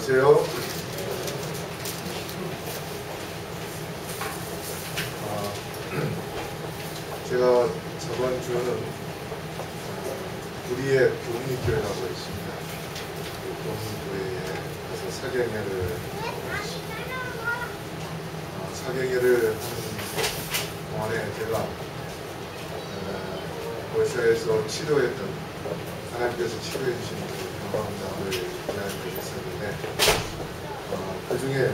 안녕하세요. 제가 저번 주는 우리의 교훈교회라고 있습니다. 교훈교회에 가서 사경회를 하는 동안에 제가 러시아에서 치료했던, 하나님께서 치료해 주신 건강담을 이야기를 했었는데, 그 중에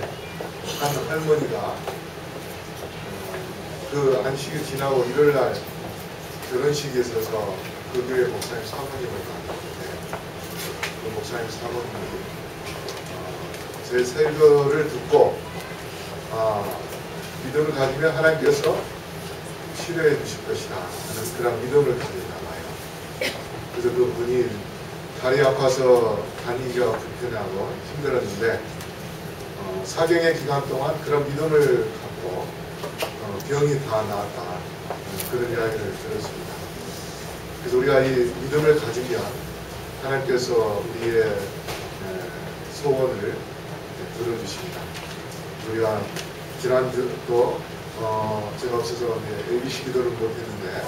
한 할머니가 그 안식이 지나고 일요일날 결혼식에 있어서 그 교회 목사님 사모님을 만났는데, 그 목사님 사모님이 제 설교를 듣고 믿음을 가지면 하나님께서 치료해 주실 것이다 하는 그런 믿음을 가졌나 봐요. 그래서 그 분이 다리 아파서 다니기가 불편하고 힘들었는데 사경의 기간 동안 그런 믿음을 갖고 병이 다 나았다, 그런 이야기를 들었습니다. 그래서 우리가 이 믿음을 가지면 하나님께서 우리의 소원을 들어주십니다. 우리가 지난주도 제가 없어서 ABC 기도를 못했는데,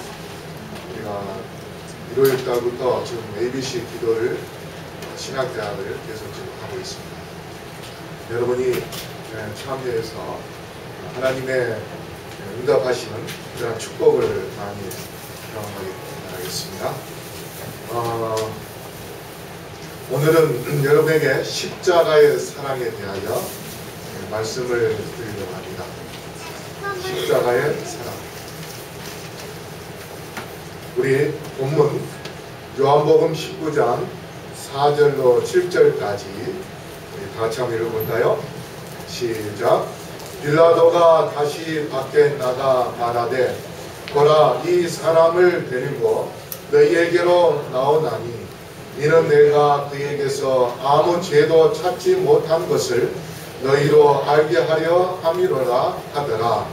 우리가 일요일 달부터 지금 ABC 기도를 신학대학을 계속 지금 하고 있습니다. 여러분이 참여해서 하나님의 응답하시는 그런 축복을 많이 경험하기 바라겠습니다. 오늘은 여러분에게 십자가의 사랑에 대하여 말씀을 드리려고 합니다. 십자가의 사랑. 우리 본문 요한복음 19장 4절로 7절까지 다 같이 한번 읽어볼까요? 시작. 빌라도가 다시 밖에 나가 말하되, 보라, 이 사람을 데리고 너희에게로 나오나니 이는 내가 그에게서 아무 죄도 찾지 못한 것을 너희로 알게 하려 함이로라 하더라.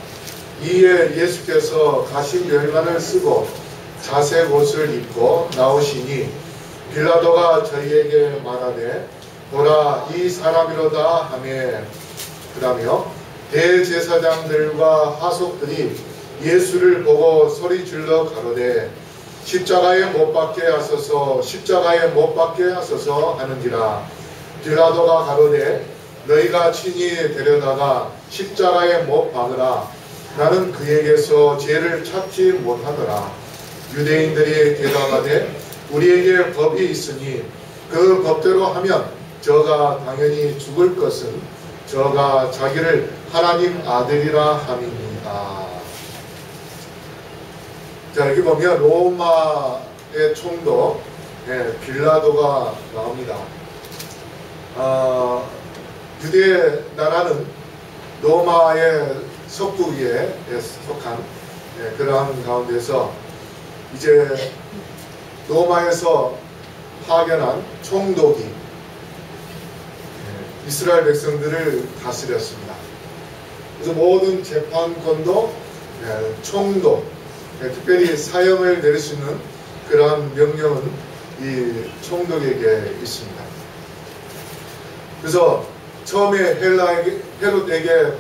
이에 예수께서 가신 멸관을 쓰고 자색 옷을 입고 나오시니 빌라도가 저희에게 말하되, 보라, 이 사람이로다 하매, 그다음에요, 대제사장들과 하속들이 예수를 보고 소리질러 가로되, 십자가에 못 박게 하소서, 십자가에 못 박게 하소서 하는지라. 빌라도가 가로되, 너희가 친히 데려다가 십자가에 못 박으라. 나는 그에게서 죄를 찾지 못하더라. 유대인들이 대답하되, 우리에게 법이 있으니 그 법대로 하면 저가 당연히 죽을 것은 저가 자기를 하나님 아들이라 함입니다. 자, 여기 보면 로마의 총독 빌라도가 나옵니다. 유대 나라는 로마의 석부위에 속한 그러한 가운데서 이제 로마에서 파견한 총독이 이스라엘 백성들을 다스렸습니다. 그래서 모든 재판권도 총독, 특별히 사형을 내릴 수 있는 그러한 명령은 이 총독에게 있습니다. 그래서 처음에 헤롯에게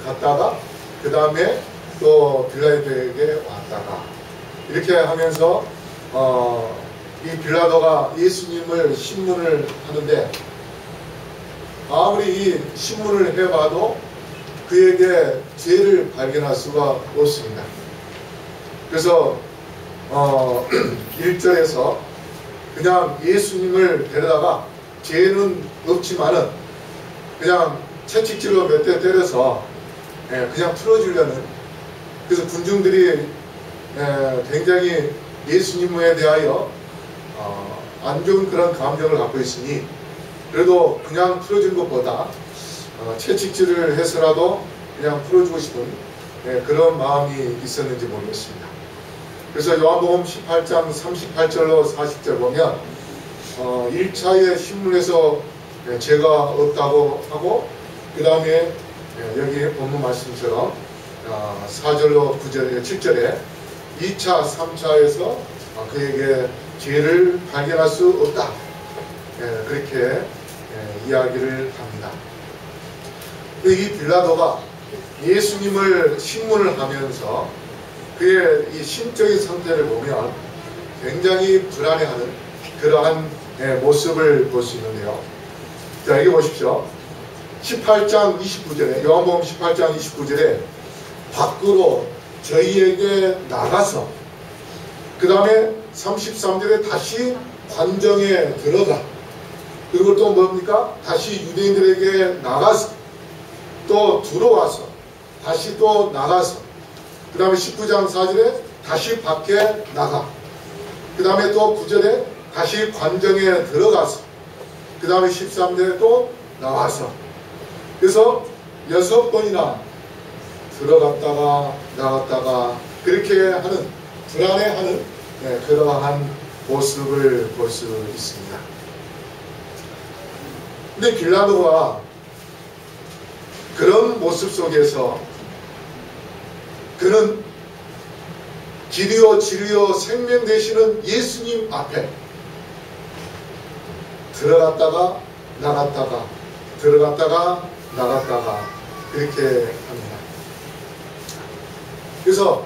갔다가 그 다음에 또 빌라도에게 왔다가 이렇게 하면서 이 빌라도가 예수님을 신문을 하는데, 아무리 이 신문을 해봐도 그에게 죄를 발견할 수가 없습니다. 그래서 1절에서 그냥 예수님을 데려다가 죄는 없지만은 그냥 채찍질로 몇 대 때려서 그냥 풀어주려는, 그래서 군중들이 굉장히 예수님에 대하여 안 좋은 그런 감정을 갖고 있으니 그래도 그냥 풀어준 것보다 채찍질을 해서라도 그냥 풀어주고 싶은 그런 마음이 있었는지 모르겠습니다. 그래서 요한복음 18장 38절로 40절 보면 1차의 신문에서 죄가 없다고 하고, 그 다음에 여기 본문 말씀처럼 4절로 9절에 7절에 2차, 3차에서 그에게 죄를 발견할 수 없다, 그렇게 이야기를 합니다. 이 빌라도가 예수님을 신문을 하면서 그의 이 심적인 상태를 보면 굉장히 불안해하는 그러한 모습을 볼 수 있는데요. 자, 여기 보십시오. 18장 29절에, 요한복음 18장 29절에 밖으로 저희에게 나가서, 그 다음에 33절에 다시 관정에 들어가, 그리고 또 뭡니까? 다시 유대인들에게 나가서, 또 들어와서, 다시 또 나가서, 그 다음에 19장 4절에 다시 밖에 나가, 그 다음에 또 9절에 다시 관정에 들어가서, 그 다음에 13절에 또 나와서, 그래서 6번이나 들어갔다가 나갔다가 그렇게 하는, 불안해하는 그러한 모습을 볼 수 있습니다. 근데 빌라도가 그런 모습 속에서 그는 길이요 진리요 생명 되시는 예수님 앞에 들어갔다가 나갔다가 들어갔다가 나갔다가 그렇게 합니다. 그래서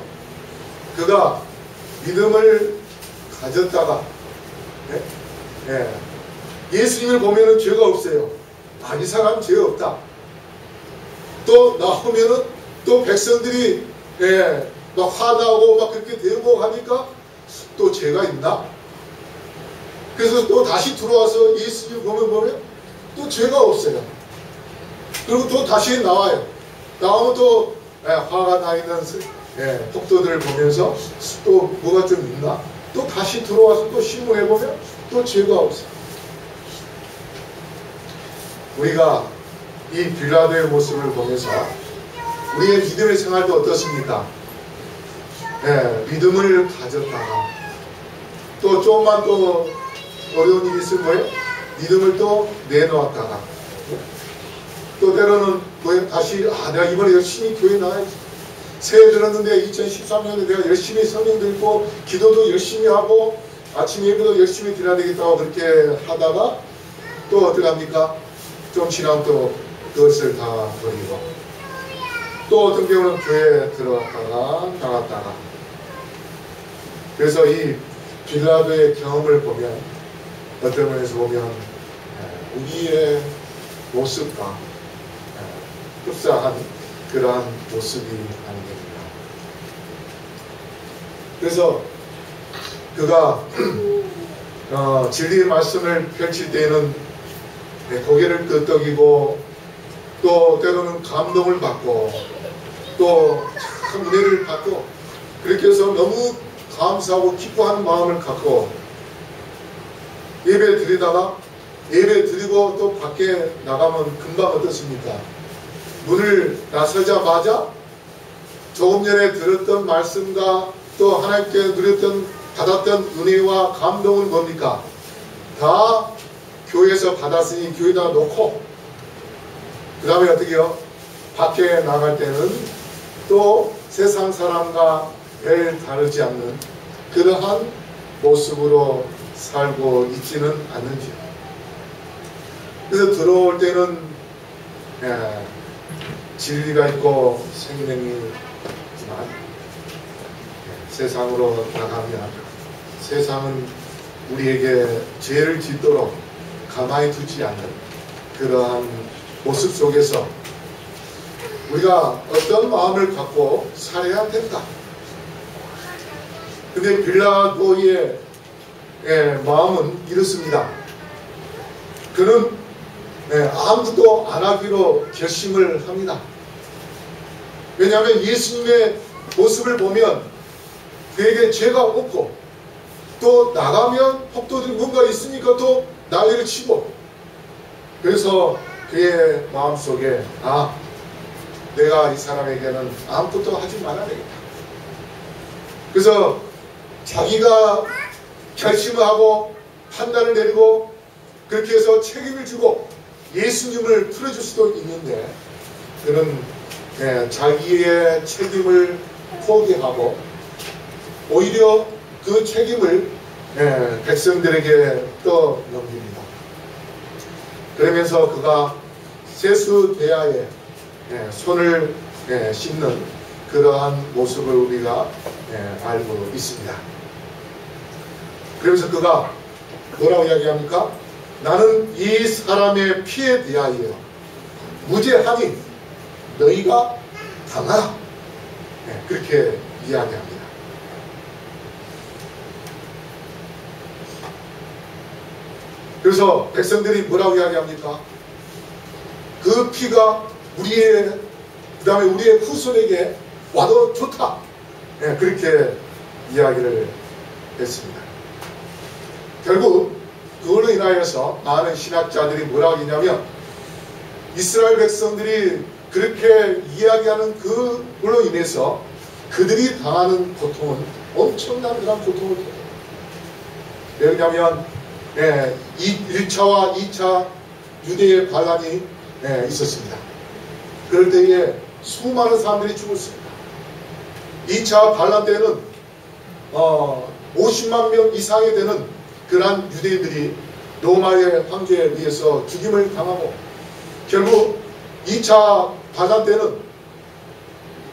그가 믿음을 가졌다가 예수님을 보면은 죄가 없어요. 아, 이 사람 죄 없다. 또 나오면은 또 백성들이 막 화나고 막 그렇게 대고 하니까 또 죄가 있나? 그래서 또 다시 들어와서 예수님 보면 또 죄가 없어요. 그리고 또 다시 나와요. 나오면 또 화가 나 있는 폭도들을 보면서 또 뭐가 좀 있나? 또 다시 들어와서 또 신문해보면 또 죄가 없어요. 우리가 이 빌라도의 모습을 보면서 우리의 믿음의 생활도 어떻습니까? 믿음을 가졌다가 또 조금만 또 어려운 일이 있으면 뭐예요? 믿음을 또 내놓았다가 또 때로는 뭐예요? 다시 내가 이번에 열심히 교회 나가야지. 새해 들었는데 2013년에 내가 열심히 성경 읽고 기도도 열심히 하고 아침 예배도 열심히 드려야 되겠다고 그렇게 하다가 또 어떻게 합니까? 좀 지나면 또 그것을 다 버리고 또 어떤 경우는 교회에 들어갔다가 나갔다가. 그래서 이 빌라도의 경험을 보면 어떤 면에서 보면 우리의 모습과 흡사한 그러한 모습이 아니겠느냐. 그래서 그가 진리의 말씀을 펼칠 때에는 고개를 끄덕이고 또 때로는 감동을 받고 또 참 은혜를 받고 그렇게 해서 너무 감사하고 기뻐하는 마음을 갖고 예배 드리다가 예배 드리고 또 밖에 나가면 금방 어떻습니까? 문을 나서자마자 조금 전에 들었던 말씀과 또 하나님께 누렸던 받았던 은혜와 감동은 뭡니까? 다 교회에서 받았으니 교회에다 놓고 그 다음에 어떻게 해요? 밖에 나갈 때는 또 세상 사람과 별 다르지 않는 그러한 모습으로 살고 있지는 않는지. 그래서 들어올 때는 진리가 있고 생명이 있지만 세상으로 나가면 세상은 우리에게 죄를 짓도록 가만히 두지 않는 그러한 모습 속에서 우리가 어떤 마음을 갖고 살아야 된다. 근데 빌라도의 마음은 이렇습니다. 그는 아무것도 안 하기로 결심을 합니다. 왜냐하면 예수님의 모습을 보면 그에게 죄가 없고 또 나가면 폭도들이 뭔가 있으니까 또 난리를 치고 그래서 그의 마음속에 내가 이 사람에게는 아무것도 하지 말아야 되겠다. 그래서 자기가 결심을 하고 판단을 내리고 그렇게 해서 책임을 지고 예수님을 풀어줄 수도 있는데 그는 자기의 책임을 포기하고 오히려 그 책임을 백성들에게 떠넘깁니다. 그러면서 그가 세수 대야에 손을 씻는 그러한 모습을 우리가 알고 있습니다. 그러면서 그가 뭐라고 이야기합니까? 나는 이 사람의 피에 대하여 무죄하니 너희가 당하라. 그렇게 이야기합니다. 그래서 백성들이 뭐라고 이야기합니까? 그 피가 우리의 그 다음에 우리의 후손에게 와도 좋다. 그렇게 이야기를 했습니다. 결국 그걸로 인하여서 많은 신학자들이 뭐라고 하냐면 이스라엘 백성들이 그렇게 이야기하는 그걸로 인해서 그들이 당하는 고통은 엄청난 그런 고통을 당해요. 왜냐하면 1차와 2차 유대의 반란이 있었습니다. 그럴 때에 수많은 사람들이 죽었습니다. 2차 반란 때는 50만 명 이상이 되는 그러한 유대인들이 로마의 황제에 의해서 죽임을 당하고 결국 2차 반란 때는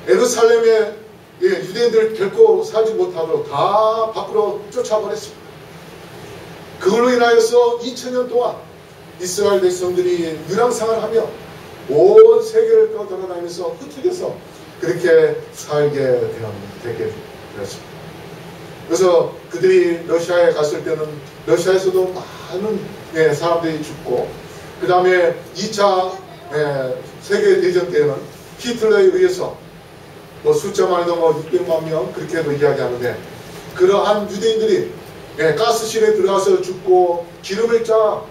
예루살렘의 유대인들 결코 살지 못하도록 다 밖으로 쫓아버렸습니다. 그걸로 인하여서 2000년 동안 이스라엘 백성들이 유랑생활을 하며 온 세계를 돌아다니면서 흩어져서 그렇게 살게 되게 되었습니다. 그래서 그들이 러시아에 갔을 때는 러시아에서도 많은 사람들이 죽고 그 다음에 2차 세계대전 때는 히틀러에 의해서 숫자만 해도 600만 명 그렇게도 이야기하는데 그러한 유대인들이 가스실에 들어가서 죽고 기름을 짜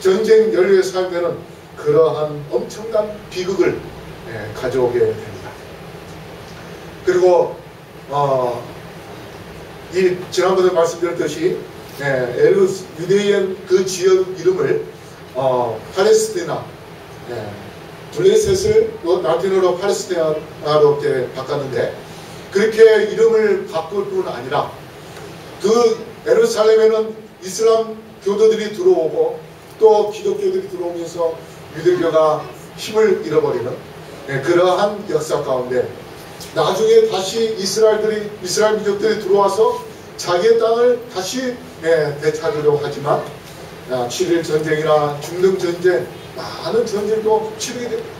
전쟁 연료에 사용되는 그러한 엄청난 비극을 가져오게 됩니다. 그리고 지난번에 말씀드렸듯이 유대인 그 지역 이름을 팔레스티나 블레셋을 라틴어로 팔레스티나로 이렇게 바꿨는데 그렇게 이름을 바꿀 뿐 아니라 그 예루살렘에는 이슬람 교도들이 들어오고 또 기독교들이 들어오면서 유대교가 힘을 잃어버리는 그러한 역사 가운데 나중에 다시 이스라엘 민족들이 들어와서 자기의 땅을 다시 되찾으려고 하지만 7일 전쟁이나 중동 전쟁 많은 전쟁도 치르게 됩니다.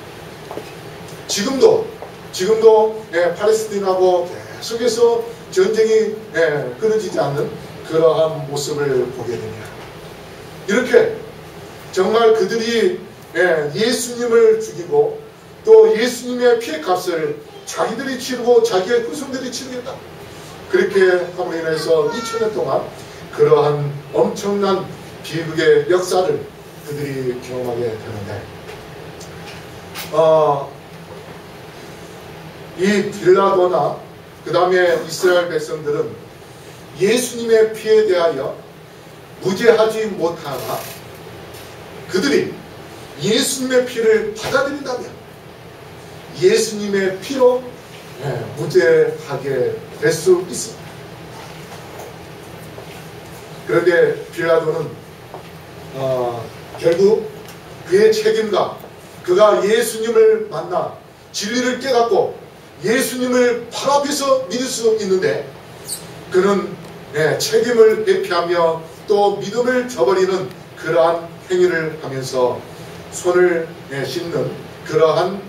지금도 팔레스틴하고 계속해서 전쟁이 끊어지지 않는 그러한 모습을 보게 됩니다. 이렇게 정말 그들이 예수님을 죽이고 또 예수님의 피해값을 자기들이 치르고 자기의 후손들이 치르겠다. 그렇게 함으로 인해서 2000년 동안 그러한 엄청난 비극의 역사를 그들이 경험하게 되는데 이 빌라도나 그 다음에 이스라엘 백성들은 예수님의 피에 대하여 무죄하지 못하나 그들이 예수님의 피를 받아들인다면 예수님의 피로 무죄하게 될 수 있습니다. 그런데 빌라도는 결국 그의 책임감, 그가 예수님을 만나 진리를 깨닫고 예수님을 바로 앞에서 믿을 수 있는데 그는 책임을 회피하며 또 믿음을 저버리는 그러한 행위를 하면서 손을 씻는 그러한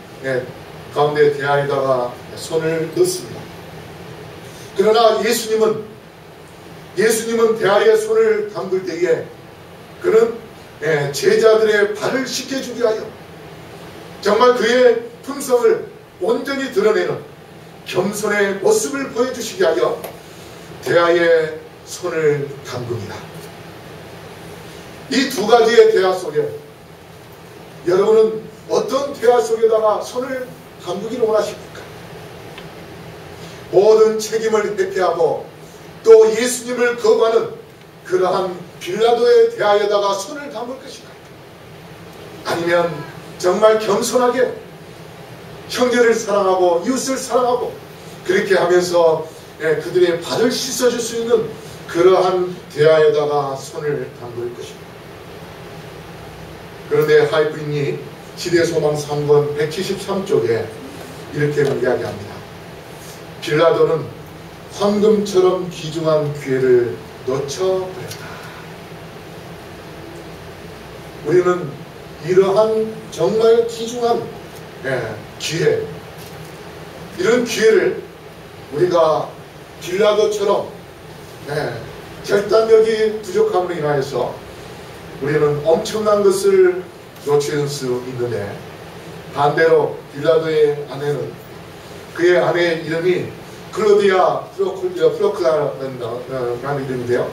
가운데 대야에다가 손을 넣습니다. 그러나 예수님은 대야에 손을 담글 때에 그는 제자들의 발을 씻겨주기 위하여 정말 그의 품성을 온전히 드러내는 겸손의 모습을 보여주시기 위하여 대야에 손을 담급니다. 이 두 가지의 대야 속에 여러분은 어떤 대야 속에다가 손을 담그기를 원하십니까? 모든 책임을 회피하고 또 예수님을 거부하는 그러한 빌라도의 대야에다가 손을 담글 것인가? 아니면 정말 겸손하게 형제를 사랑하고 이웃을 사랑하고 그렇게 하면서 그들의 발을 씻어줄 수 있는 그러한 대야에다가 손을 담글 것입니다. 그런데 하이프인이 시대소망 3권 173쪽에 이렇게 이야기합니다. 빌라도는 황금처럼 귀중한 기회를 놓쳐버렸다. 우리는 이러한 정말 귀중한 기회, 이런 기회를 우리가 빌라도처럼 결단력이 부족함으로 인하여서 우리는 엄청난 것을 놓칠 수 있는데, 반대로 빌라도의 아내는, 그의 아내의 이름이 클로디아 프로클라라는 이름인데요.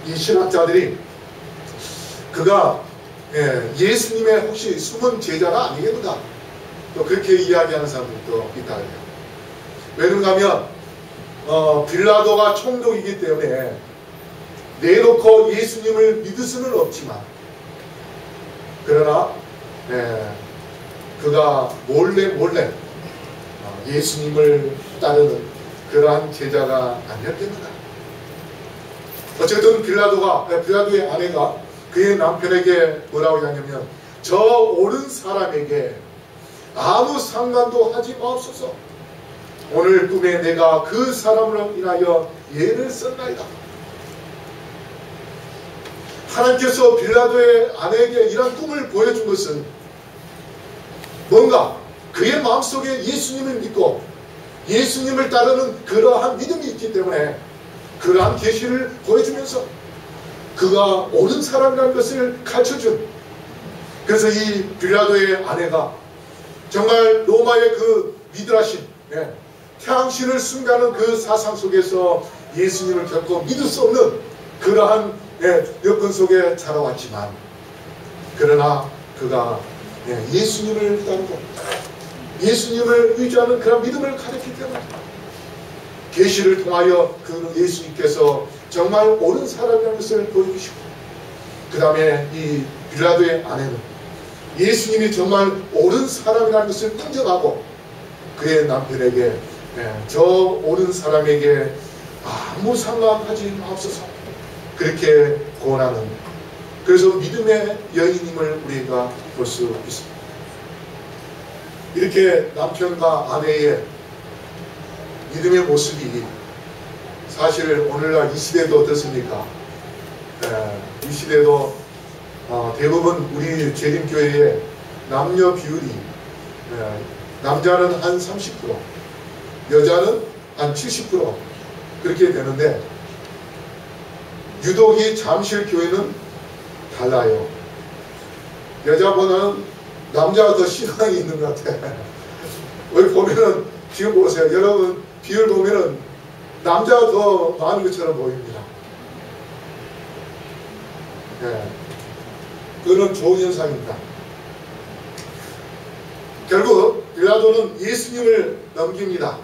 이 신학자들이 그가 예수님의 혹시 숨은 제자가 아니겠는가, 또 그렇게 이야기하는 사람들도 있다 그래요. 왜냐하면 빌라도가 총독이기 때문에 내놓고 예수님을 믿을 수는 없지만, 그러나 그가 몰래 예수님을 따르는 그러한 제자가 아니었겠는가. 어쨌든 빌라도의 아내가 그의 남편에게 뭐라고 하냐면, 저 옳은 사람에게 아무 상관도 하지 마옵소서. 오늘 꿈에 내가 그 사람으로 인하여 예를 썼나이다. 하나님께서 빌라도의 아내에게 이런 꿈을 보여준 것은 뭔가 그의 마음속에 예수님을 믿고 예수님을 따르는 그러한 믿음이 있기 때문에 그러한 계시를 보여주면서 그가 옳은 사람이라는 것을 가르쳐준, 그래서 이 빌라도의 아내가 정말 로마의 그 미드라신, 태양신을 숭배하는 그 사상 속에서 예수님을 결코 믿을 수 없는 그러한 여건 속에 자라왔지만, 그러나 그가 예수님을 따르고 예수님을 의지하는 그런 믿음을 가졌기 때문에 계시를 통하여 그 예수님께서 정말 옳은 사람이라는 것을 보여주시고, 그 다음에 이 빌라도의 아내는 예수님이 정말 옳은 사람이라는 것을 인정하고 그의 남편에게 저 옳은 사람에게 아무 상관하지 마옵소서, 그렇게 권하는, 그래서 믿음의 여인임을 우리가 볼 수 있습니다. 이렇게 남편과 아내의 믿음의 모습이 사실 오늘날 이 시대도 어떻습니까? 이 시대도 대부분 우리 재림교회의 남녀 비율이 남자는 한 30%, 여자는 한 70% 그렇게 되는데, 유독 이 잠실교회는 달라요. 여자보다는 남자가 더 신앙이 있는 것 같아. 여기 보면은, 지금 보세요. 여러분 비율 보면은 남자가 더 많은 것처럼 보입니다. 그거는 좋은 현상입니다. 결국 빌라도는 예수님을 넘깁니다.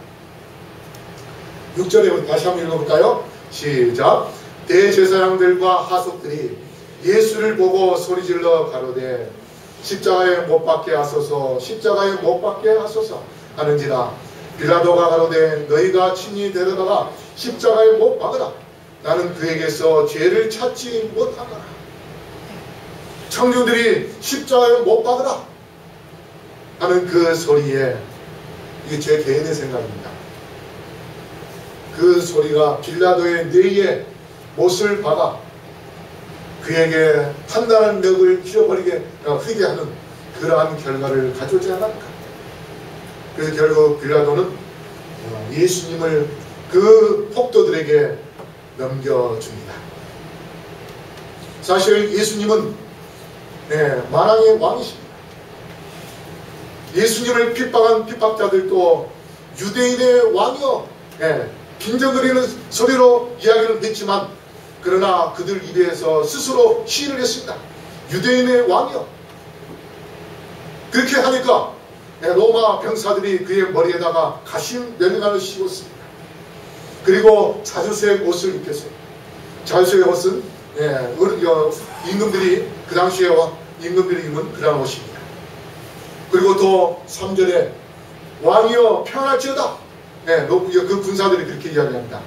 6절에 다시 한번 읽어볼까요? 시작. 대제사장들과 하석들이 예수를 보고 소리질러 가로되 십자가에 못 박게 하소서, 십자가에 못 박게 하소서 하는지라. 빌라도가 가로되 너희가 친히 데려다가 십자가에 못 박으라. 나는 그에게서 죄를 찾지 못하노라. 청중들이 십자가에 못 박으라 하는 그 소리에, 이게 제 개인의 생각입니다. 그 소리가 빌라도의 뇌에 못을 박아 그에게 판단한 력을 잃어버리게 흐리게 하는 그러한 결과를 가져오지 않았을까. 그래서 결국 빌라도는 예수님을 그 폭도들에게 넘겨줍니다. 사실 예수님은 만왕의 왕이십니다. 예수님을 핍박한 핍박자들도 유대인의 왕이여 빈정거리는 소리로 이야기를 했지만, 그러나 그들 입에서 스스로 시인을 했습니다. 유대인의 왕이여. 그렇게 하니까 로마 병사들이 그의 머리에다가 가신 면류관을 씌웠습니다. 그리고 자주색 옷을 입혔어요. 자주색 옷은 임금들이 그 당시에 임금들이 입은 그런 옷입니다. 그리고 또 3절에 왕이여 평안할지어다. 그 군사들이 그렇게 이야기합니다.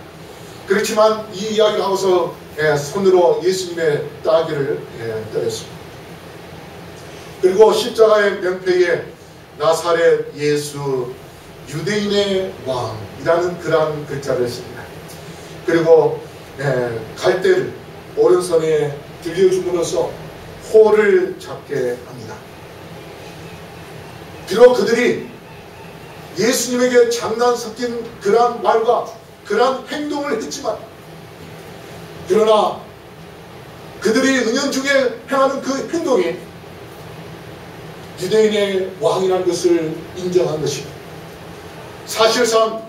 그렇지만 이 이야기를 하고서 손으로 예수님의 따귀를 때렸습니다. 그리고 십자가의 명패에 나사렛 예수 유대인의 왕이라는 그러한 글자를 씁니다. 그리고 갈대를 오른손에 들려줌으로써 호를 잡게 합니다. 비록 그들이 예수님에게 장난 섞인 그러한 말과 그러한 행동을 했지만, 그러나 그들이 은연중에 행하는 그 행동이 유대인의 왕이라는 것을 인정한 것입니다. 사실상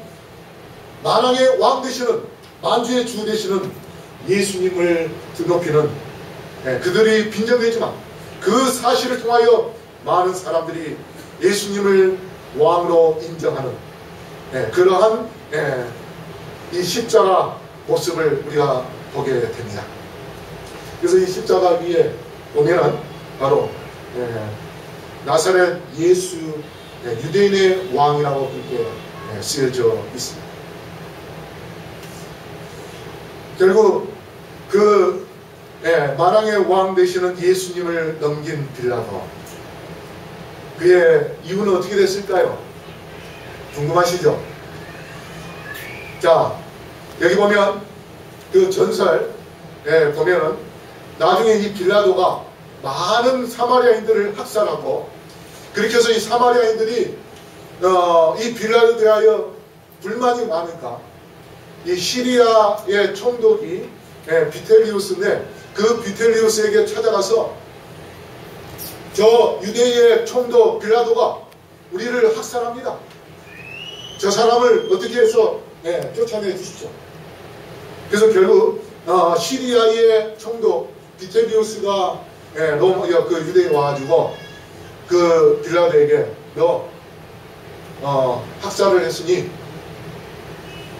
만왕의 왕 되시는, 만주의 주 되시는 예수님을 드높이는 그들이 빈정되지만, 그 사실을 통하여 많은 사람들이 예수님을 왕으로 인정하는 그러한 이 십자가 모습을 우리가 보게 됩니다. 그래서 이 십자가 위에 보면은 바로 나사렛 예수 유대인의 왕이라고 그렇게 쓰여져 있습니다. 결국 그 만왕의 왕 되시는 예수님을 넘긴 빌라도, 그의 이유는 어떻게 됐을까요? 궁금하시죠? 자, 여기 보면 그 전설에 보면은 나중에 이 빌라도가 많은 사마리아인들을 학살하고, 그렇게 해서 이 사마리아인들이 이 빌라도에 대하여 불만이 많으니까 이 시리아의 총독이 비텔리우스인데, 그 비텔리우스에게 찾아가서 저 유대의 총독 빌라도가 우리를 학살합니다. 저 사람을 어떻게 해서 쫓아내 주십시오. 그래서 결국 시리아의 총독 비텔리우스가 그 유대에 와가지고 그 빌라도에게 너 학살을 했으니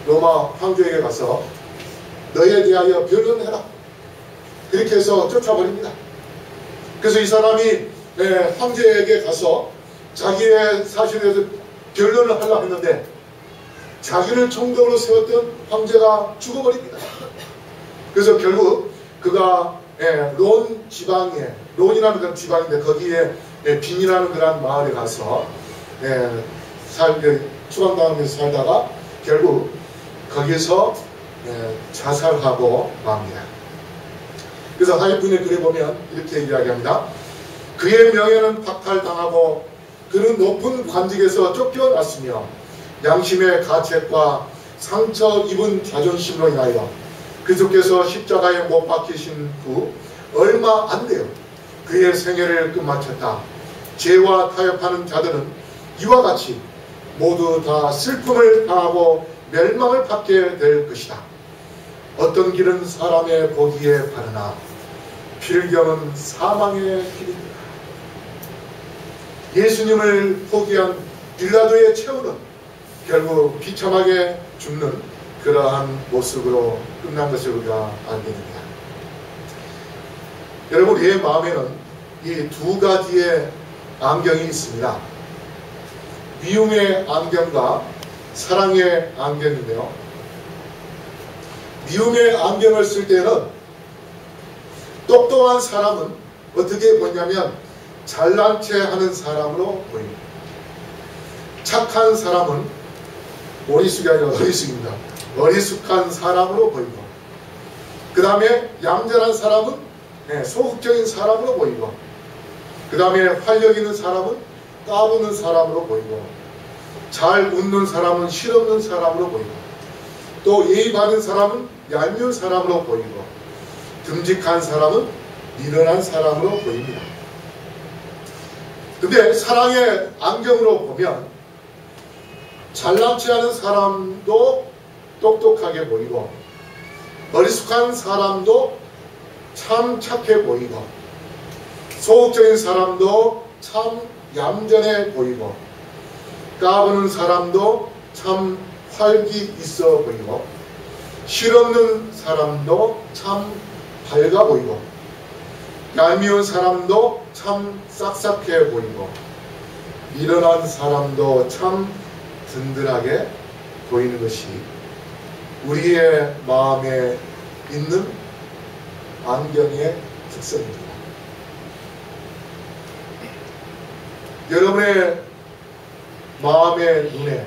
로마 황제에게 가서 너에 대하여 변론해라. 그렇게 해서 쫓아버립니다. 그래서 이 사람이 황제에게 가서 자기의 사실에 대해서 변론을 하려고 했는데, 자기를 총독으로 세웠던 황제가 죽어버립니다. 그래서 결국 그가 론 지방에, 론이라는 그런 지방인데 거기에 빈이라는 그런 마을에 가서 추방당하면서 살다가 결국 거기서 자살하고 맙니다. 그래서 하이픈의 글에 보면 이렇게 이야기합니다. 그의 명예는 박탈당하고 그는 높은 관직에서 쫓겨났으며 양심의 가책과 상처 입은 자존심으로 인하여 그리스도께서 십자가에 못 박히신 후 얼마 안 돼요 그의 생애를 끝마쳤다. 죄와 타협하는 자들은 이와 같이 모두 다 슬픔을 당하고 멸망을 받게 될 것이다. 어떤 길은 사람의 보기에 바르나 필경은 사망의 길이다. 예수님을 포기한 빌라도의 최후는 결국 비참하게 죽는 그러한 모습으로 끝난 것을 우리가 알게 됩니다. 여러분, 우리의 마음에는 이 두 가지의 안경이 있습니다. 미움의 안경과 사랑의 안경인데요. 미움의 안경을 쓸 때는 똑똑한 사람은 어떻게 보냐면 잘난 체 하는 사람으로 보입니다. 착한 사람은 어리숙이 아니라 어리숙입니다. 어리숙한 사람으로 보이고, 그 다음에 얌전한 사람은 소극적인 사람으로 보이고, 그 다음에 활력 있는 사람은 까부는 사람으로 보이고, 잘 웃는 사람은 실없는 사람으로 보이고, 또 예의 바른 사람은 얄미운 사람으로 보이고, 듬직한 사람은 미련한 사람으로 보입니다. 근데 사랑의 안경으로 보면 잘난 체 하는 사람도 똑똑하게 보이고, 어리숙한 사람도 참 착해 보이고, 소극적인 사람도 참 얌전해 보이고, 까부는 사람도 참 활기 있어 보이고, 실없는 사람도 참 밝아 보이고, 얄미운 사람도 참 싹싹해 보이고, 미련한 사람도 참 든든하게 보이는 것이 우리의 마음에 있는 안경의 특성입니다. 여러분의 마음의 눈에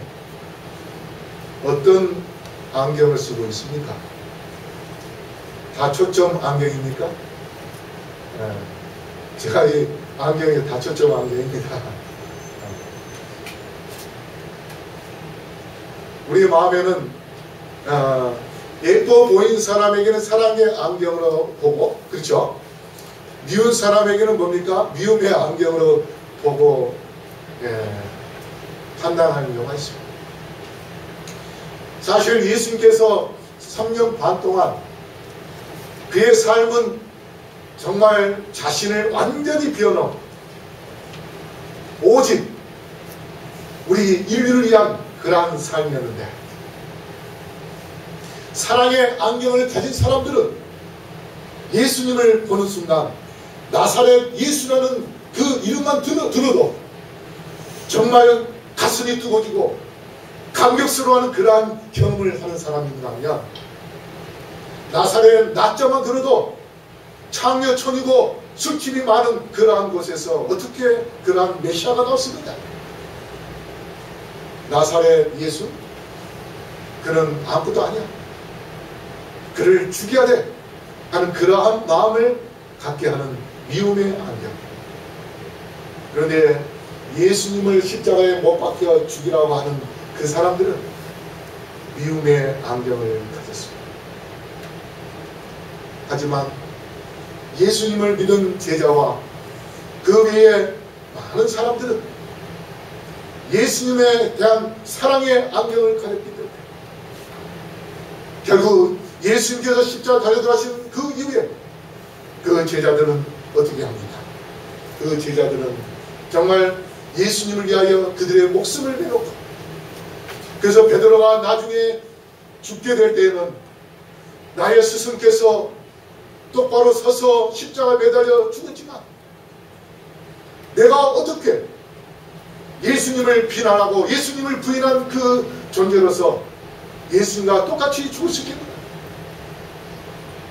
어떤 안경을 쓰고 있습니까? 다초점 안경입니까? 제가 이 안경이 다초점 안경입니다. 우리 마음에는 예뻐 보인 사람에게는 사랑의 안경으로 보고, 그렇죠? 미운 사람에게는 뭡니까? 미움의 안경으로 보고 판단하는 경우가 있습니다. 사실 예수님께서 3년 반 동안 그의 삶은 정말 자신을 완전히 비워놓은 오직 우리 인류를 위한 그러한 삶이었는데, 사랑의 안경을 가진 사람들은 예수님을 보는 순간 나사렛 예수라는 그 이름만 들어도 정말 가슴이 뜨거워지고 감격스러워하는 그러한 경험을 하는 사람인가 하면, 나사렛 낮자만 들어도 창녀촌이고 술집이 많은 그러한 곳에서 어떻게 그러한 메시아가 나왔습니까? 나사렛 예수? 그는 아무것도 아니야. 그를 죽여야 돼 하는 그러한 마음을 갖게 하는 미움의 안경. 그런데 예수님을 십자가에 못 박혀 죽이라고 하는 그 사람들은 미움의 안경을 가졌습니다. 하지만 예수님을 믿은 제자와 그 외에 많은 사람들은 예수님에 대한 사랑의 안경을 가졌기 때문에 결국 예수님께서 십자가 달려들어가신 그 이후에 그 제자들은 어떻게 합니까? 그 제자들은 정말 예수님을 위하여 그들의 목숨을 내놓고, 그래서 베드로가 나중에 죽게 될 때에는 나의 스승께서 똑바로 서서 십자가에 매달려 죽었지만 내가 어떻게 예수님을 비난하고 예수님을 부인한 그 존재로서 예수님과 똑같이 죽을 수 있겠느냐?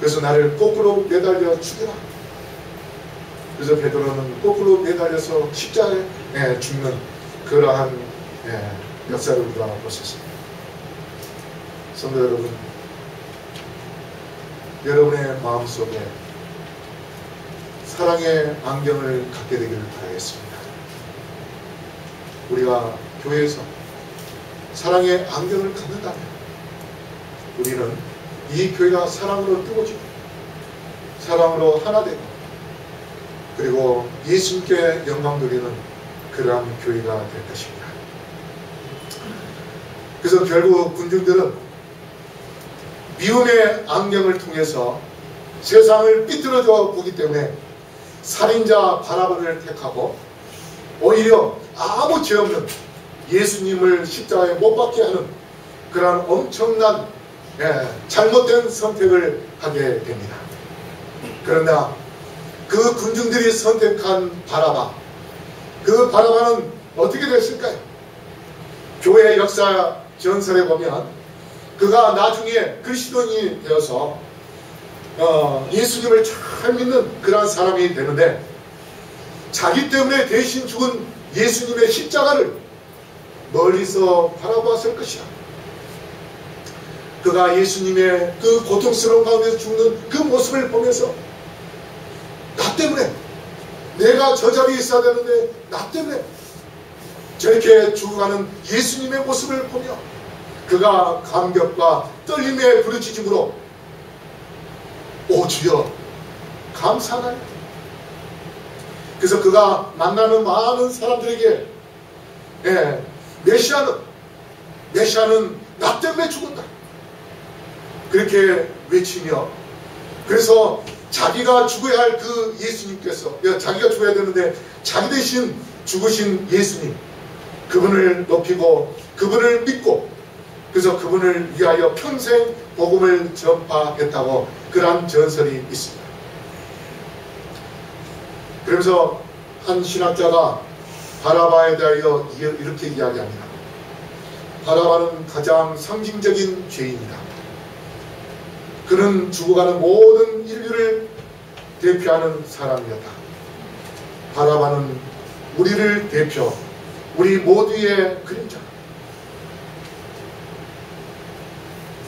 그래서 나를 거꾸로 매달려 죽여라. 그래서 베드로는 거꾸로 매달려서 십자가에 죽는 그러한 역사를 우리가 볼 수 있습니다. 성도 여러분, 여러분의 마음속에 사랑의 안경을 갖게 되기를 바라겠습니다. 우리가 교회에서 사랑의 안경을 갖는다면 우리는 이 교회가 사랑으로 뜨거워지고 사랑으로 하나 되고, 그리고 예수님께 영광 돌리는 그러한 교회가 될 것입니다. 그래서 결국 군중들은 미움의 안경을 통해서 세상을 삐뚤어져 보기 때문에 살인자 바라바를 택하고 오히려 아무 죄 없는 예수님을 십자가에 못 박게 하는 그런 엄청난 잘못된 선택을 하게 됩니다. 그러나 그 군중들이 선택한 바라바, 그 바라바는 어떻게 됐을까요? 교회 역사 전설에 보면 그가 나중에 그리스도인이 되어서 예수님을 잘 믿는 그런 사람이 되는데, 자기 때문에 대신 죽은 예수님의 십자가를 멀리서 바라보았을 것이야. 그가 예수님의 그 고통스러운 가운데서 죽는 그 모습을 보면서 나 때문에, 내가 저 자리에 있어야 되는데 나 때문에 저렇게 죽어가는 예수님의 모습을 보며 그가 감격과 떨림의 부르짖음으로 오 주여 감사하나요? 그래서 그가 만나는 많은 사람들에게 메시아는 나 때문에 죽었다 그렇게 외치며, 그래서 자기가 죽어야 할 그 예수님께서, 자기가 죽어야 되는데 자기 대신 죽으신 예수님, 그분을 높이고 그분을 믿고, 그래서 그분을 위하여 평생 복음을 전파했다고 그러한 전설이 있습니다. 그러면서 한 신학자가 바라바에 대하여 이렇게 이야기합니다. 바라바는 가장 상징적인 죄인이다. 그는 죽어가는 모든 인류를 대표하는 사람이었다. 바라바는 우리를 대표, 우리 모두의 그림자.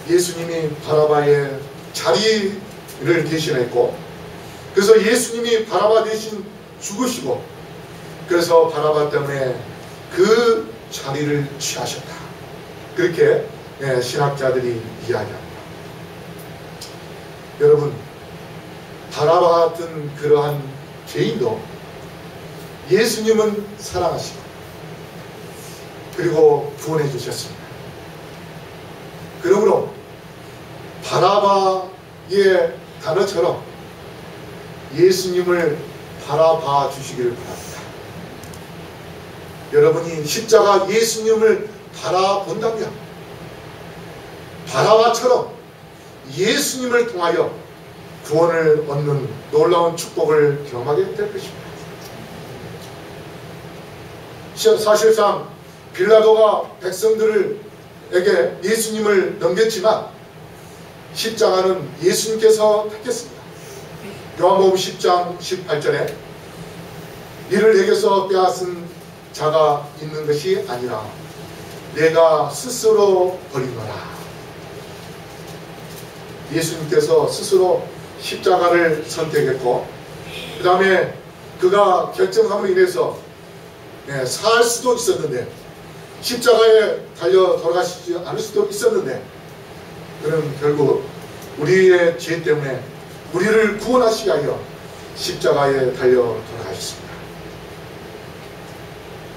예수님이 바라바의 자리를 대신했고, 그래서 예수님이 바라바 대신 죽으시고, 그래서 바라바 때문에 그 자리를 취하셨다. 그렇게 신학자들이 이야기합니다. 여러분, 바라바 같은 그러한 죄인도 예수님은 사랑하시고 그리고 구원해 주셨습니다. 그러므로 바라바의 단어처럼 예수님을 바라봐 주시기를 바랍니다. 여러분이 십자가 예수님을 바라본다면 바라바처럼 예수님을 통하여 구원을 얻는 놀라운 축복을 경험하게 될 것입니다. 사실상 빌라도가 백성들에게 예수님을 넘겼지만 십자가는 예수님께서 택했습니다. 요한복음 10장 18절에 이를 내게서 빼앗은 자가 있는 것이 아니라 내가 스스로 버린 거라. 예수님께서 스스로 십자가를 선택했고, 그 다음에 그가 결정함으로 인해서 살 수도 있었는데, 십자가에 달려 돌아가시지 않을 수도 있었는데, 그는 결국 우리의 죄 때문에 우리를 구원하시기 위하여 십자가에 달려 돌아가셨습니다.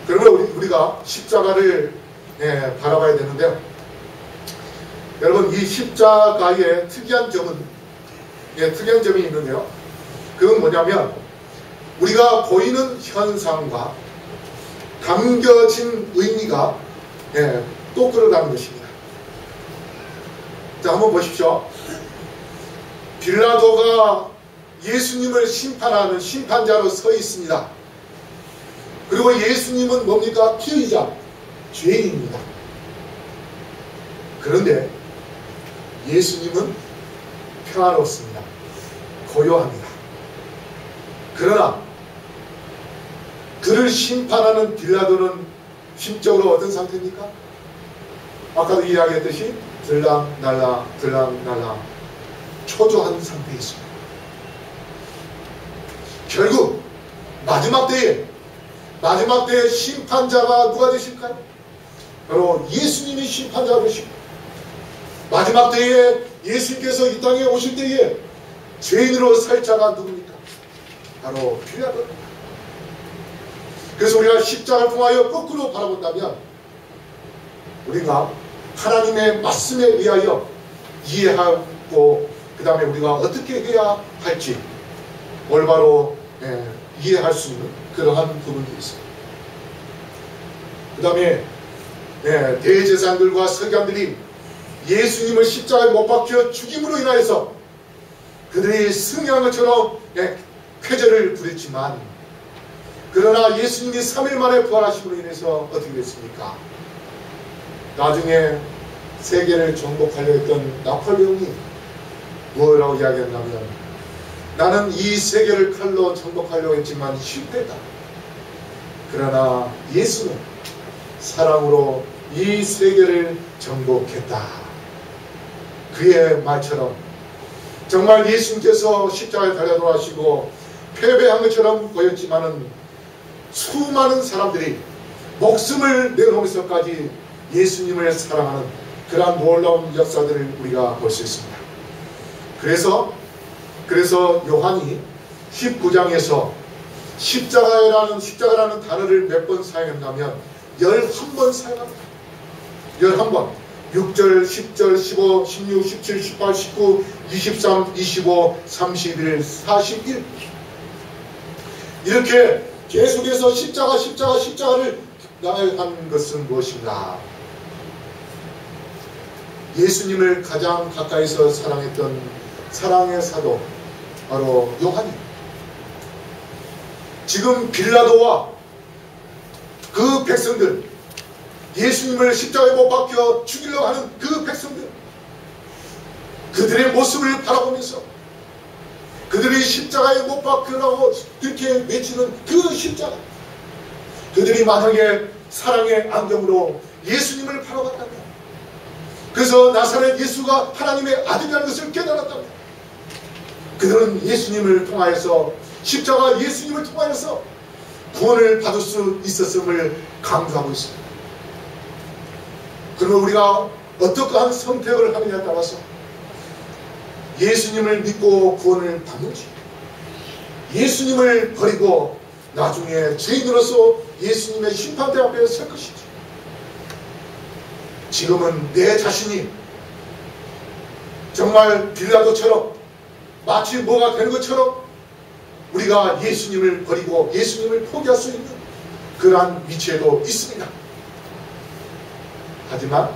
그러므로 우리가 십자가를 바라봐야 되는데요. 여러분, 이 십자가의 특이한 점이 있는데요. 그건 뭐냐면 우리가 보이는 현상과 담겨진 의미가 똑그러가는 것입니다. 자, 한번 보십시오. 빌라도가 예수님을 심판하는 심판자로 서 있습니다. 그리고 예수님은 뭡니까? 피의자, 죄인입니다. 그런데 예수님은 평화롭습니다. 고요합니다. 그러나 그를 심판하는 빌라도는 심적으로 어떤 상태입니까? 아까도 이야기했듯이 들락날락 초조한 상태에 있습니다. 결국 마지막 때에 심판자가 누가 되실까요? 바로 예수님이 심판자가 되시고, 마지막 때에 예수님께서 이 땅에 오실 때에 죄인으로 살 자가 누굽니까? 바로 빌라도입니다. 그래서 우리가 십자가를 통하여 거꾸로 바라본다면 우리가 하나님의 말씀에 의하여 이해하고, 그 다음에 우리가 어떻게 해야 할지 올바로 이해할 수 있는 그러한 부분이 있습니다. 그 다음에 대제사장들과 서기관들이 예수님을 십자가에 못 박혀 죽임으로 인하여서 그들이 승리한 것처럼 쾌제를 부렸지만, 그러나 예수님이 3일 만에 부활하심으로 인해서 어떻게 됐습니까? 나중에 세계를 정복하려 했던 나폴레옹이 뭐라고 이야기했냐면, 나는 이 세계를 칼로 정복하려고 했지만 실패했다. 그러나 예수는 사랑으로 이 세계를 정복했다. 그의 말처럼 정말 예수님께서 십자가에 달려 돌아가시고 패배한 것처럼 보였지만은 수많은 사람들이 목숨을 내놓으면서까지 예수님을 사랑하는 그러한 놀라운 역사들을 우리가 볼 수 있습니다. 그래서 요한이 19장에서 십자가라는 단어를 몇 번 사용했냐면 11번 사용합니다. 11번. 6절, 10절, 15, 16, 17, 18, 19, 23, 25, 31, 41. 이렇게 계속해서 십자가를 한 것은 무엇인가? 예수님을 가장 가까이서 사랑했던 사랑의 사도 바로 요한이, 지금 빌라도와 그 백성들, 예수님을 십자가에 못 박혀 죽이려고 하는 그 백성들, 그들의 모습을 바라보면서 그들이 십자가에 못 박히려고 이렇게 외치는 그 십자가, 그들이 만약에 사랑의 안경으로 예수님을 바라봤다면, 그래서 나사렛 예수가 하나님의 아들이라는 것을 깨달았다면, 그들은 예수님을 통하여서, 십자가 예수님을 통하여서 구원을 받을 수 있었음을 강조하고 있습니다. 그러면 우리가 어떠한 선택을 하느냐에 따라서 예수님을 믿고 구원을 받는지, 예수님을 버리고 나중에 죄인으로서 예수님의 심판대 앞에 설 것인지, 지금은 내 자신이 정말 빌라도처럼 마치 뭐가 되는 것처럼 우리가 예수님을 버리고 예수님을 포기할 수 있는 그러한 위치에도 있습니다. 하지만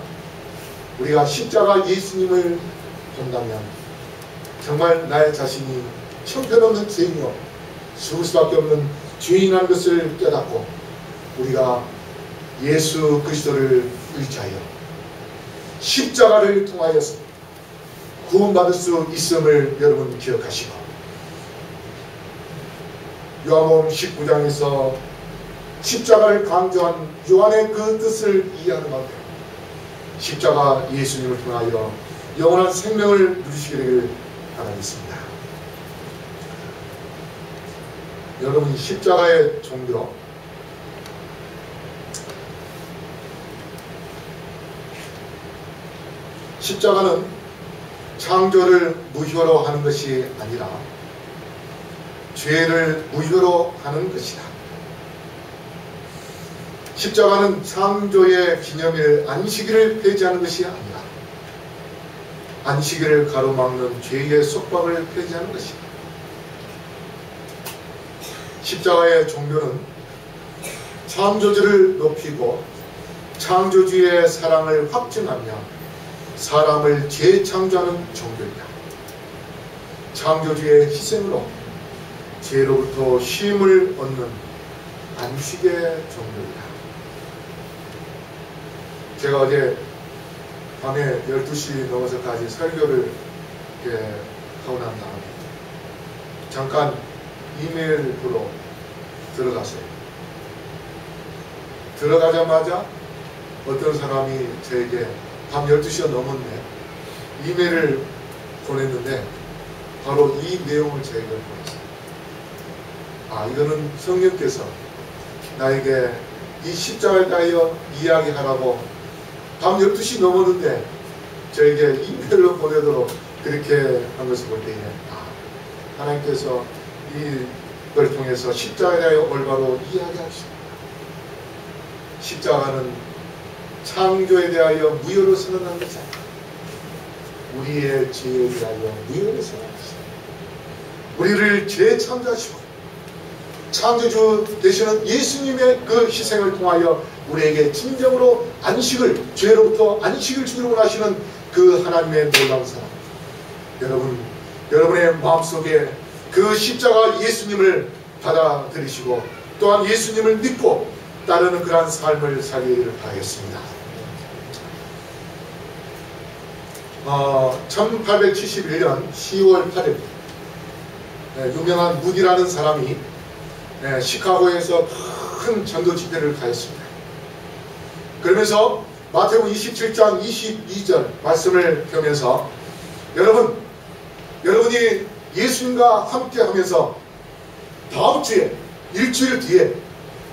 우리가 십자가 예수님을 본다면 정말 나의 자신이 형편없는 죄인이요 죽을 수밖에 없는 죄인이라는 것을 깨닫고 우리가 예수 그리스도를 의지하여 십자가를 통하여서 구원받을 수 있음을 여러분 기억하시고, 요한복음 19장에서 십자가를 강조한 요한의 그 뜻을 이해하는 가운데 십자가 예수님을 통하여 영원한 생명을 누리시기를 바라겠습니다. 여러분, 십자가의 종교, 십자가는 창조를 무효로 하는 것이 아니라 죄를 무효로 하는 것이다. 십자가는 창조의 기념일 안식일을 폐지하는 것이 아니라 안식일을 가로막는 죄의 속박을 폐지하는 것이다. 십자가의 종교는 창조주를 높이고 창조주의 사랑을 확증하며 사람을 재창조하는 종교이다. 창조주의 희생으로 죄로부터 쉼을 얻는 안식의 종교이다. 제가 어제 밤에 12시 넘어서까지 설교를 하고 난 다음에 잠깐 이메일 보러 들어갔어요. 들어가자마자 어떤 사람이 저에게 밤 12시가 넘었네 이메일을 보냈는데 바로 이 내용을 저에게 보냈어요. 아, 이거는 성령께서 나에게 이 십자가에 대하여 이야기하라고 밤 12시 넘었는데 저에게 이메일로 보내도록 그렇게 한 것을 볼 때에 하나님께서 이걸 통해서 십자가에 대하여 올바로 이야기하십니다. 십자가는 창조에 대하여 무효로 선언한 것이 아니라 우리의 죄에 대하여 무효로 선언한 것입니다. 우리를 재창조하시고 창조주 되시는 예수님의 그 희생을 통하여 우리에게 진정으로 안식을, 죄로부터 안식을 주기로 하시는 그 하나님의 놀라운 사랑, 여러분의 마음속에 그 십자가 예수님을 받아들이시고 또한 예수님을 믿고 따르는 그러한 삶을 살기를 바라겠습니다. 1871년 10월 8일 유명한 무디라는 사람이 시카고에서 큰 전도 집회를 가했습니다. 그러면서 마태복음 27장 22절 말씀을 펴면서 여러분이 예수님과 함께 하면서 다음 주에 일주일 뒤에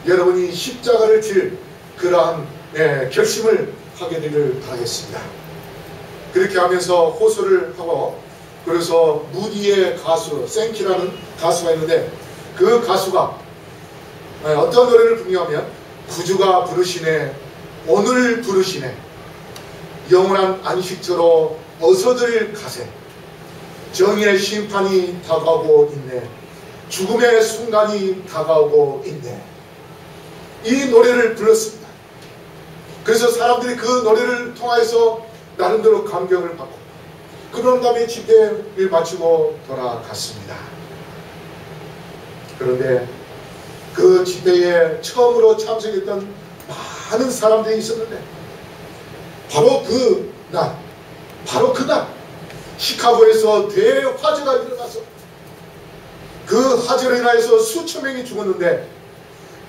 여러분이 십자가를 질 그러한 결심을 하게 되기를 바라겠습니다. 그렇게 하면서 호소를 하고, 그래서 무디의 가수 생키라는 가수가 있는데 그 가수가 어떤 노래를 부르냐면 구주가 부르시네 오늘 부르시네 영원한 안식처로 어서들 가세 정의의 심판이 다가오고 있네 죽음의 순간이 다가오고 있네 이 노래를 불렀습니다. 그래서 사람들이 그 노래를 통해서 나름대로 감격을 받고 그런 다음에 집회를 마치고 돌아갔습니다. 그런데 그 집회에 처음으로 참석했던 많은 사람들이 있었는데 바로 그날 시카고에서 대화재가 일어나서 그 화재로 인하여서 수천 명이 죽었는데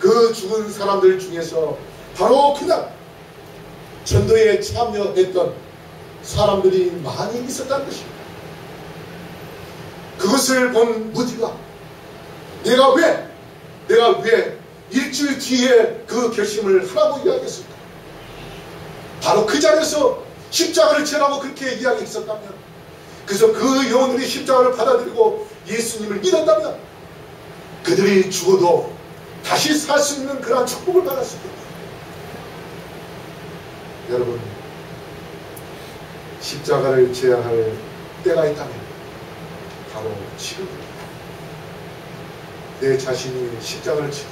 그 죽은 사람들 중에서 바로 그날 전도에 참여했던 사람들이 많이 있었다는 것입니다. 그것을 본 무디가 내가 왜 일주일 뒤에 그 결심을 하라고 이야기했을까? 바로 그 자리에서 십자가를 지라고 그렇게 이야기했었다면, 그래서 그 영혼들이 십자가를 받아들이고 예수님을 믿었다면 그들이 죽어도 다시 살 수 있는 그러한 축복을 받았을 겁니다. 여러분, 십자가를 져야 할 때가 있다면 바로 지금입니다. 내 자신이 십자가를 지고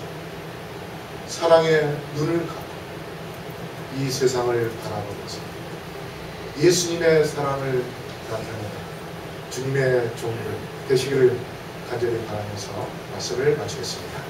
사랑의 눈을 감고 이 세상을 바라보면서 예수님의 사랑을 나타내는 주님의 종들 되시기를 간절히 바라면서 말씀을 마치겠습니다.